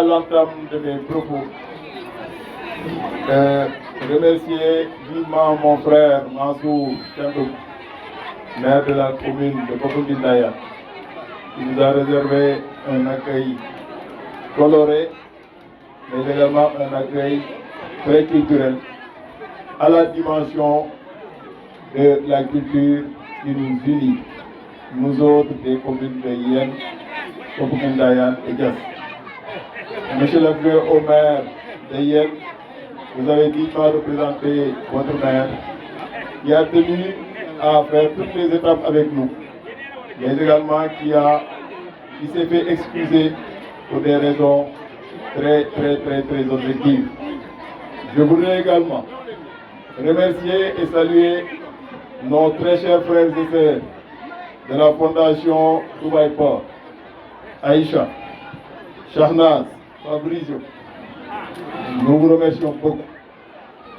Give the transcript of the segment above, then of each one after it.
l'entame de mes propos, remercier vivement mon frère Mansour Tchandouk, maire de la commune de Popenguine, qui nous a réservé un accueil coloré, mais également un accueil très culturel, à la dimension de la culture qui nous unit, nous autres des communes de Yen, Popenguine Dayan et Diass. Monsieur l'adjoint au maire de Yen, vous avez dignement représenté votre maire, qui a tenu à faire toutes les étapes avec nous, mais également qui s'est fait excuser pour des raisons très objectives. Je voudrais également remercier et saluer nos très chers frères et sœurs de la Fondation Dubaï Port, Aïcha, Shahnaz, Fabrizio. Nous vous remercions beaucoup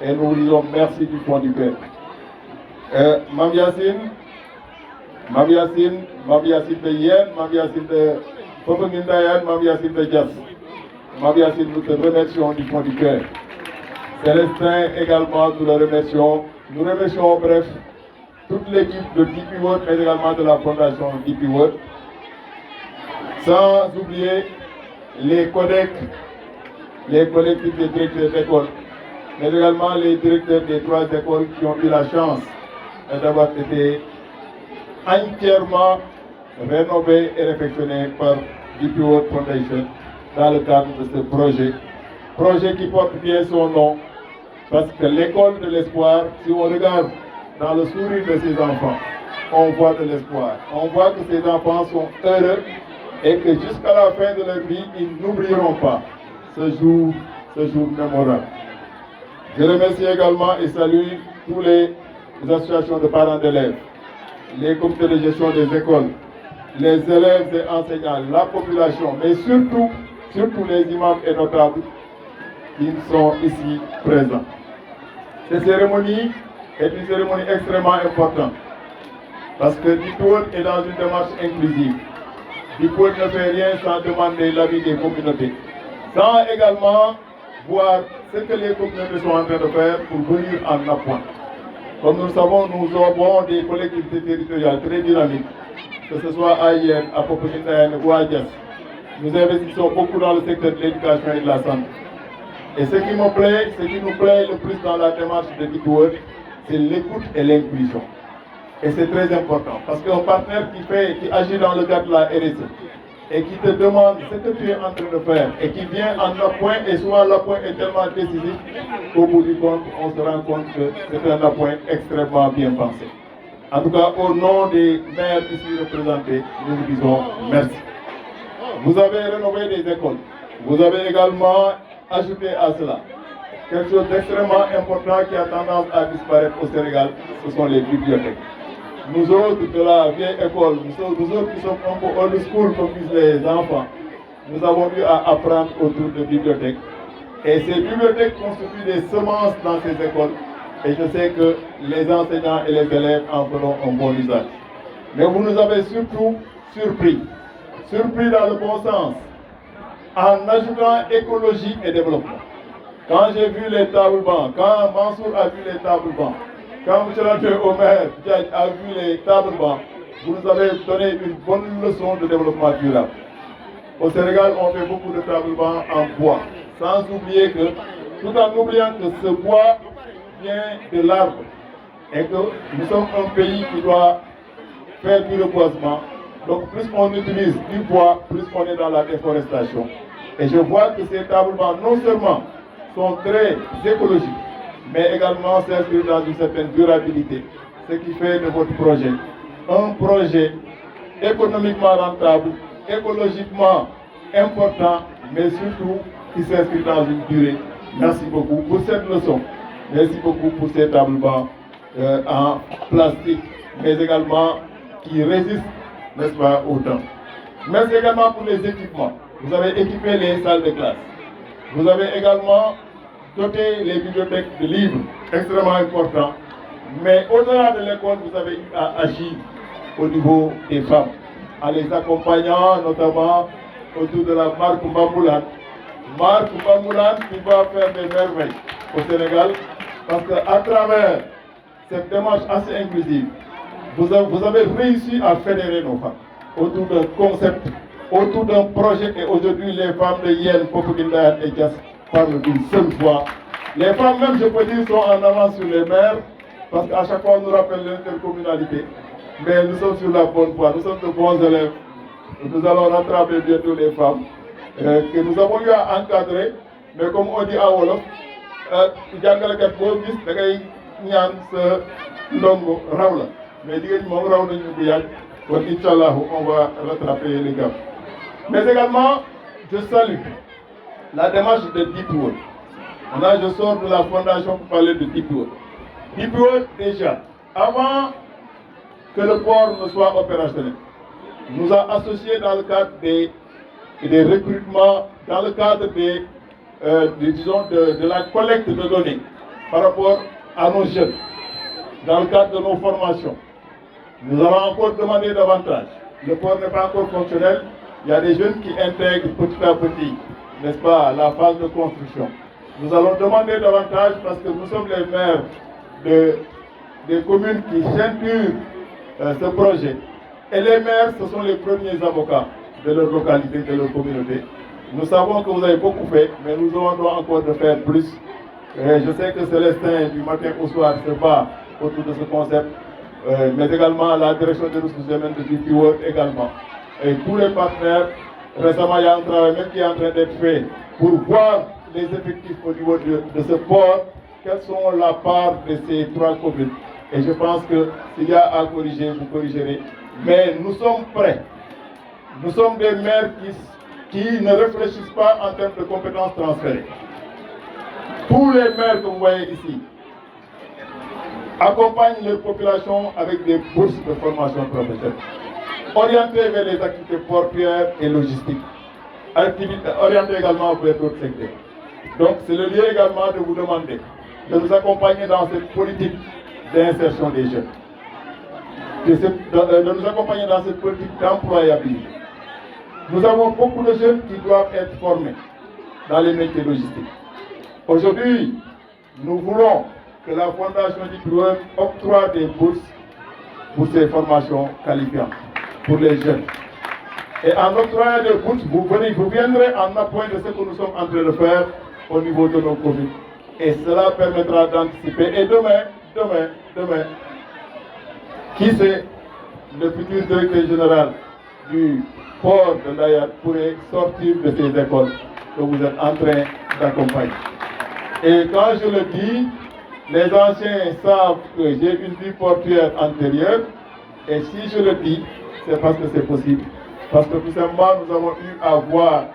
et nous vous disons merci du fond du cœur. Mam Yassine de Yen, Mam Yassine de Popenguine Dayan, Mam Yassine de Diass. Mam Yassine, nous te remercions du fond du cœur. Célestin également, nous le remercions. Nous remercions bref toute l'équipe de DP World, mais également de la fondation DP World. Sans oublier les collègues des directeurs d'école, mais également les directeurs des 3 écoles qui ont eu la chance d'avoir été entièrement rénovés et réfectionnés par DP World Foundation dans le cadre de ce projet qui porte bien son nom, parce que l'école de l'espoir, si on regarde dans le sourire de ces enfants, on voit de l'espoir. On voit que ces enfants sont heureux et que jusqu'à la fin de leur vie, ils n'oublieront pas ce jour mémorable. Je remercie également et salue tous les associations de parents d'élèves, les comités de gestion des écoles, les élèves et enseignants, la population, mais surtout les imams et notables qui sont ici présents. Cette cérémonie est une cérémonie extrêmement importante parce que DP World est dans une démarche inclusive. DP World ne fait rien sans demander l'avis des communautés, sans également voir ce que les communautés sont en train de faire pour venir en appoint. Comme nous le savons, nous avons des collectivités territoriales très dynamiques, que ce soit à Yen, à Popenguine Dayan ou à Diass. Nous investissons beaucoup dans le secteur de l'éducation et de la santé. Et ce qui nous plaît le plus dans la démarche de DP World, c'est l'écoute et l'inclusion. Et c'est très important, parce qu'un partenaire qui agit dans le cadre de la RSE et qui te demande ce que tu es en train de faire et qui vient en appoint, et souvent l'appoint est tellement décisif qu'au bout du compte, on se rend compte que c'est un appoint extrêmement bien pensé. En tout cas, au nom des maires ici représentés, nous vous disons merci. Vous avez rénové des écoles. Vous avez également ajouté à cela quelque chose d'extrêmement important qui a tendance à disparaître au Sénégal, ce sont les bibliothèques. Nous autres de la vieille école, nous autres qui sommes un peu old school comme disent les enfants, nous avons eu à apprendre autour de bibliothèques. Et ces bibliothèques constituent des semences dans ces écoles. Et je sais que les enseignants et les élèves en feront un bon usage. Mais vous nous avez surtout surpris dans le bon sens, en ajoutant écologie et développement. Quand j'ai vu les tables-bancs, quand Mansour a vu les tables-bancs, quand M. l'adjoint au maire a vu les tables-bancs, vous nous avez donné une bonne leçon de développement durable. Au Sénégal, on fait beaucoup de tables-bancs en bois, sans oublier que, tout en oubliant que ce bois vient de l'arbre et que nous sommes un pays qui doit faire du reboisement. Donc plus on utilise du bois, plus on est dans la déforestation. Et je vois que ces tables-bancs non seulement sont très écologiques, mais également s'inscrivent dans une certaine durabilité. Ce qui fait de votre projet un projet économiquement rentable, écologiquement important, mais surtout qui s'inscrit dans une durée. Merci beaucoup pour cette leçon. Merci beaucoup pour ces tables-bancs en plastique, mais également qui résistent, n'est-ce pas, au temps. Merci également pour les équipements. Vous avez équipé les salles de classe. Vous avez également doté les bibliothèques de livres, extrêmement important. Mais au-delà de l'école, vous avez eu à agir au niveau des femmes, en les accompagnant notamment autour de la marque Mbambulan, Marc Bamoulan qui va faire des merveilles au Sénégal, parce qu'à travers cette démarche assez inclusive, vous avez réussi à fédérer nos femmes autour d'un concept, autour d'un projet, et aujourd'hui les femmes de Yen, Popokindayan et Kias parlent d'une seule voix. Les femmes même, je peux dire, sont en avance sur les mères, parce qu'à chaque fois on nous rappelle l'intercommunalité. Mais nous sommes sur la bonne voie, nous sommes de bons élèves. Nous allons rattraper bientôt les femmes que nous avons eu à encadrer, mais comme on dit à Wolof, jàngalekat boo gis da ngay ñaan sa ndongo raw la mais jigéen ñi moom raw nañu bu yàgg kon incha on va rattraper les gars. Mais également je salue la démarche de Deep World. Là je sors de la fondation pour parler de Deep World. Deep World déjà avant que le port ne soit opérationnel nous a associés dans le cadre des recrutements, dans le cadre de la collecte de données par rapport à nos jeunes, dans le cadre de nos formations. Nous allons encore demander davantage. Le port n'est pas encore fonctionnel. Il y a des jeunes qui intègrent petit à petit, n'est-ce pas, la phase de construction. Nous allons demander davantage parce que nous sommes les maires des communes qui ceinturent ce projet. Et les maires, ce sont les premiers avocats de leur localité, de leur communauté. Nous savons que vous avez beaucoup fait, mais nous avons encore de faire plus. Et je sais que Célestin, du matin au soir, se bat autour de ce concept, mais également la direction des ressources humaines de DP World également. Et tous les partenaires, récemment, il y a un travail même qui est en train d'être fait pour voir les effectifs au niveau de ce port, quelles sont la part de ces trois communes. Et je pense que s'il y a à corriger, vous corrigerez. Mais nous sommes prêts. Nous sommes des maires qui ne réfléchissent pas en termes de compétences transférées. Tous les maires que vous voyez ici accompagnent les populations avec des bourses de formation professionnelle, orientées vers les activités portuaires et logistiques, orientées également vers d'autres secteurs. Donc c'est le lieu également de vous demander de nous accompagner dans cette politique d'insertion des jeunes, de nous accompagner dans cette politique d'employabilité. Nous avons beaucoup de jeunes qui doivent être formés dans les métiers logistiques. Aujourd'hui, nous voulons que la Fondation DP World octroie des bourses pour ces formations qualifiantes pour les jeunes. Et en octroyant des bourses, vous viendrez en appoint de ce que nous sommes en train de faire au niveau de nos communes. Et cela permettra d'anticiper. Et demain, qui sait, le futur directeur général du port de Ndayane pourrait sortir de ces écoles que vous êtes en train d'accompagner. Et quand je le dis, les anciens savent que j'ai une vie portuaire antérieure. Et si je le dis, c'est parce que c'est possible. Parce que tout simplement, nous avons eu à voir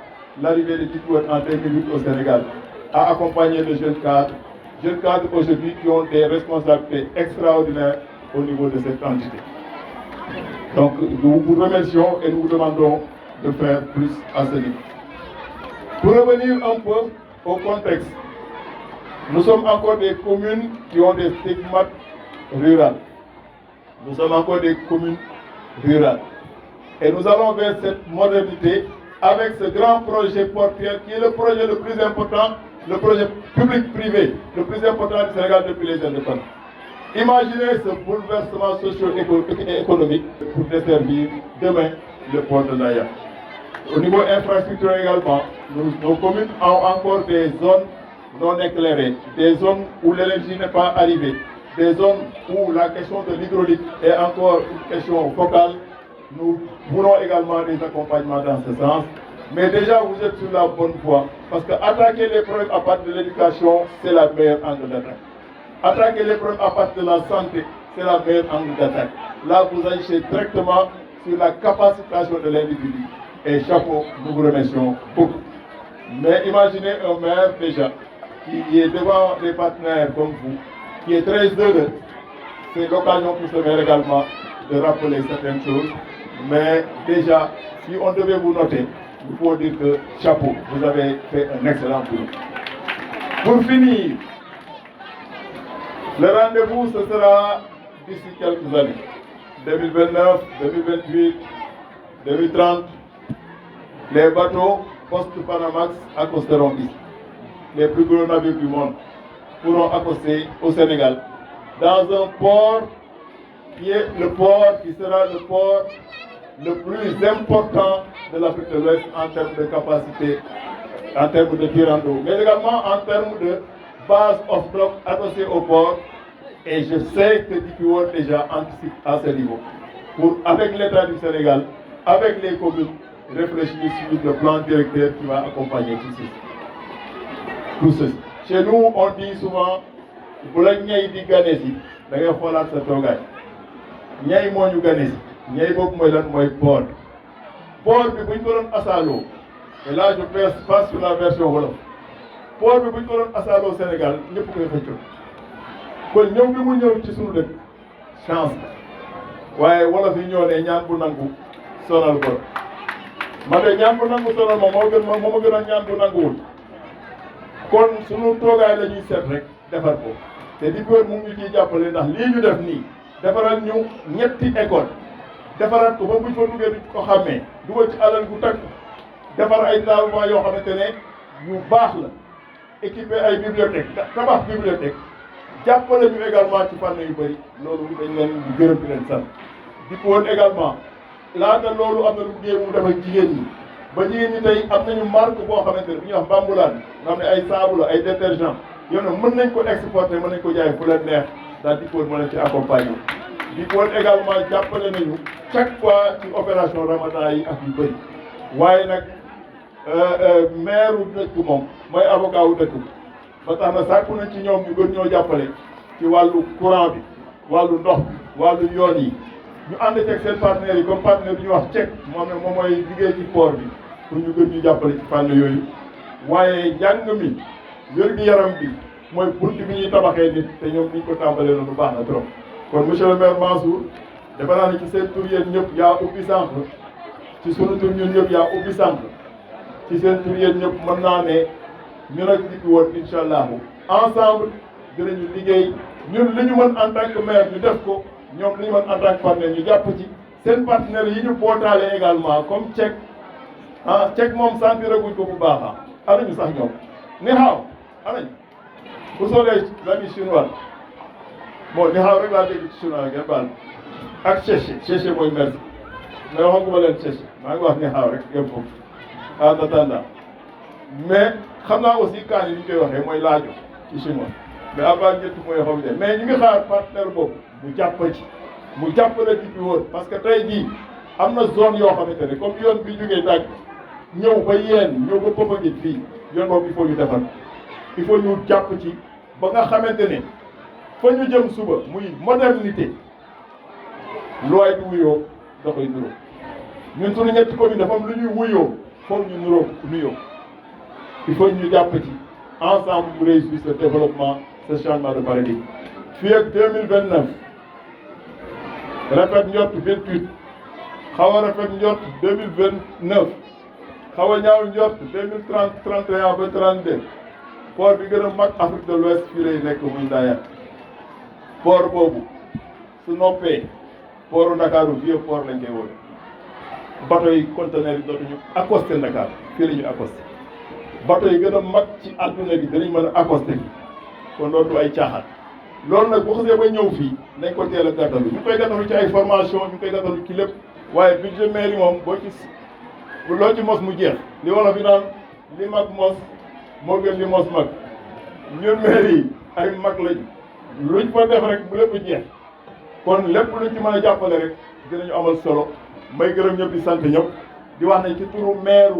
l'arrivée de DP World en 2008 au Sénégal, à accompagner de jeunes cadres aujourd'hui qui ont des responsabilités extraordinaires au niveau de cette entité. Donc nous vous remercions et nous vous demandons de faire plus à ce niveau. Pour revenir un peu au contexte, nous sommes encore des communes qui ont des stigmates rurales. Nous sommes encore des communes rurales. Et nous allons vers cette modernité avec ce grand projet portuaire qui est le projet le plus important, le projet public-privé le plus important du Sénégal depuis les indépendances. Imaginez ce bouleversement socio-économique pour desservir demain le port de Ndayane. Au niveau infrastructure également, nos communes ont encore des zones non éclairées, des zones où l'énergie n'est pas arrivée, des zones où la question de l'hydraulique est encore une question focale. Nous voulons également des accompagnements dans ce sens. Mais déjà, vous êtes sur la bonne voie. Parce qu'attaquer les problèmes à partir de l'éducation, c'est la meilleure angle d'attaque. Attaquer les problèmes à partir de la santé, c'est la meilleure angle d'attaque. Là, vous agissez directement sur la capacitation de l'individu. Et chapeau, nous vous remercions beaucoup. Mais imaginez un maire déjà qui est devant des partenaires comme vous, qui est très heureux. C'est l'occasion pour ce maire également de rappeler certaines choses. Mais déjà, si on devait vous noter, il faut dire que chapeau, vous avez fait un excellent boulot. Pour finir, le rendez-vous, ce sera d'ici quelques années. 2029, 2028, 2030. Les bateaux poste Panamax accosteront ici. Les plus gros navires du monde pourront accoster au Sénégal dans un port qui est le port qui sera le port le plus important de l'Afrique de l'Ouest en termes de capacité, en termes de tirant d'eau, mais également en termes de base off-block associée au port. Et je sais que DP World déjà anticipe à ce niveau pour, avec l'État du Sénégal, avec les communes, réfléchir sur le plan directeur qui va accompagner tout ceci. Chez nous, on dit souvent, bu la ñay di gane si da ngay xoolaat sa toogaay ñay moo ñu gane si ñay boobu mooy lan mooy port bi buñ ko doon asaaloo et là je passe sur la version wolof port bi buñ ko doon asaaloo Sénégal ñëpp koy xëccoo kon ñëw bi mu ñëw ci suñu dëkk chance waaye wolof yi ñoo ne ñaan bu nangu sonal ko ma de ñaan bu nangu sonal moom moo ma gën a ñaan bu nanguwul kon suñu toogaay la ñuy seet rek defar ko te di góor mu ngi ciy jàppale ndax lii ñu def nii defaral ñu ñetti école defaraat ko ba buñ fa duggee duñ ko xàmmee dugal ci alal gu takk defar ay établissements yoo xamante ne yu baax la équipé ay bibliothèque tabax bibliothèque jàppale ñu également ci fànn yu bëri loolu dañ leen di gërëm di leen sant di ko woon également laata loolu am na lu géej mu def ak jigéen ñi ba jigéen ñi tey am nañu marque boo xamante ne bu ñuy wax Bambulaan nga xam ne ay saabu la ay détergent yow nag mën nañ ko exporter mën nañ ko jaay fu leen neex daal di ko woon mën nañ ci accompagner di ko woon également jàppale nañu chaque fois ci opération Ramadan yi ak yu bëri waaye nag maire wu dëkk moom mooy avocat wu dëkk ba tax na sàkku nañ ci ñoom ñu gën ñoo jàppale ci wàllu courant bi wàllu ndox bi wàllu yoon yi ñu ànd ceeg seen partenaires yi comme partenaire bi ñuy wax CEC moom ne moom mooy liggéey ci port bi pour ñu gën ñu jàppale ci fànn yooyu waaye njàng mi wér-gi-yaram bi mooy bunt bi ñuy tabaxee nit te ñoom niñ ko tàmbalee noonu baax na trop kon monsieur le maire Mansour defe naa ne ci seen tur yéen ñëpp yaa ubbi centre ci sunu tur ñun ñëpp yaa ubbi centre ci seen tur yéen ñëpp mën naa ne ñu nag DP World incha allah ensemble dinañu liggéey ñun li ñu mën en tant que maire ñu def ko ñoom li ñu mën en tant que partenaire ñu jàpp ci seen partenaires yi ñu bootaale également comme CEC CEC moom sentiraguñ ko bu baax anañu sax ñoom ni xaaw anañ bu soobee l'ami chinois bon ni xaaw rek laa dégg ci chinois ngeen baal ak cherché mooy merci mais waxaguma leen cherché maa ngi wax ni xaaw rek yëpp foofu en attendant mais xam naa aussi kaan yi ni ñu koy waxee mooy laajo ci chinois mais avant ñett mooy xaw de mais ñu ngi xaar partenaire boobu mu jàpp ci mu jàppale DP World parce que tey jii am na zone yoo xamante ne comme yoon bi jógee tàgg ñëw ba yeen ñëw ba Popenguine fii yoon boobu il faut ñu defar il faut ñu jàpp ci ba nga xamante ne fa ñu jëm suba muy modernité looy bi wuyoo da koy nuroo ñun suñu ñetti commune dafa am lu ñuy wuyoo foog ñu nuyoo il faut ñu jàpp ci ensemble pour réussir ce développement ce changement de paradigme fii ak 2029 rafet njort 28 xaw a rafet njort 2029 xaw a ñaaw njort 2030 31 ba 32 port bi gën a mag Afrique de l'Ouest fii lay nekk muy Ndayane port boobu su noppee portu Ndakaaru vieux port lañ koy woowe bateau yi conteneurs yi dootuñu accosté Ndakaar fii la ñu accosté bateau yi gën a mag ci àdduna bi danañ mën a accosté bi kon dootu ay caaxaan loolu nag bu xasee ba ñëw fii nañ ko teel a gàttalu ñu koy gàttalu ci ay formation ñu koy gàttalu ci lépp waaye budget mairie moom boo ci loo ci mos mu jeex li wolof bi naan li mag mos moo gën li mos mag ñun mairie yi ay mag lañu luñ fa def rek bu lépp jeex kon lépp luñ ci mën a jàppale rek dinañu amal solo may gërëm ñëpp di sant ñëpp di wax ne ci turu maire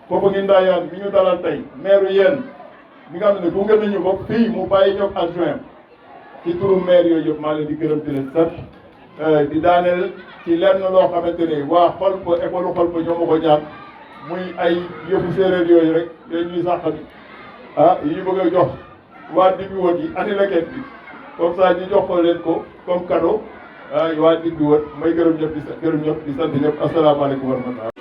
Popenguine Ndayane bi ñu dalal tey maire yéen mi nga xam ne gunge nañu ba fii mu bàyyi ñoom adjoint ci turu maire yooyu yëpp maa leen di gërëm di leen sant di daaneel ci lenn loo xamante ni waa Xolpa école Xolpa ñoo ma ko ñaan muy ay yëfu séeréer yooyu rek yooyu ñuy sàqami yi ñu bëgg a jox waa DP World yi ani leket bi comme ça ñu jox ko leen ko comme cadeau waa DP World may gërëm ñëpp di sant ñëpp asalaamaaleykum wa rahmatulah